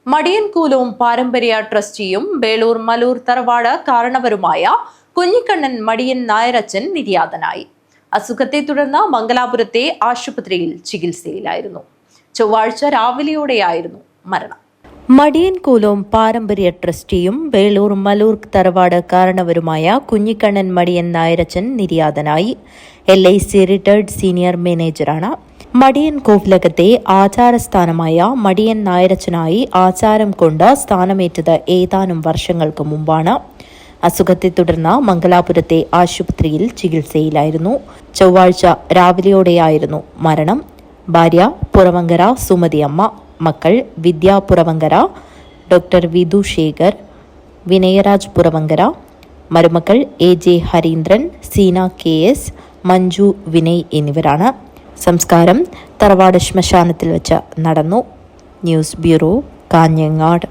മടിയൻകൂലവും പാരമ്പര്യ ട്രസ്റ്റിയും വേളൂർ മലൂർ തറവാട് കാരണവരുമായ കുഞ്ഞിക്കണ്ണൻ മടിയൻ നായരച്ചൻ നിര്യാതനായി. അസുഖത്തെ തുടർന്ന് മംഗലാപുരത്തെ ആശുപത്രിയിൽ ചികിത്സയിലായിരുന്നു. ചൊവ്വാഴ്ച രാവിലെയോടെയായിരുന്നു മരണം. മടിയൻകൂലവും പാരമ്പര്യ ട്രസ്റ്റിയും വേളൂർ മലൂർ തറവാട് കാരണവരുമായ കുഞ്ഞിക്കണ്ണൻ മടിയൻ നായരച്ചൻ നിര്യാതനായി. LIC റിട്ടയർഡ് സീനിയർ മാനേജറാണ്. മടിയൻ കോവിലകത്തെ ആചാരസ്ഥാനമായ മടിയൻ നായരച്ചനായി ആചാരം കൊണ്ട് സ്ഥാനമേറ്റത് ഏതാനും വർഷങ്ങൾക്ക് മുമ്പാണ്. അസുഖത്തെ തുടർന്ന് മംഗലാപുരത്തെ ആശുപത്രിയിൽ ചികിത്സയിലായിരുന്നു. ചൊവ്വാഴ്ച രാവിലെയോടെയായിരുന്നു മരണം. ഭാര്യ പുറവങ്കര സുമതി അമ്മ, മക്കൾ വിദ്യ പുറവങ്കര, ഡോക്ടർ വിധു ശേഖർ, വിനയരാജ് പുറവങ്കര, മരുമക്കൾ AJ ഹരീന്ദ്രൻ, സീന KS, മഞ്ജു വിനയ് എന്നിവരാണ്. സംസ്കാരം തറവാട് ശ്മശാനത്തിൽ വെച്ച് നടന്നു. News bureau, Kanhangad.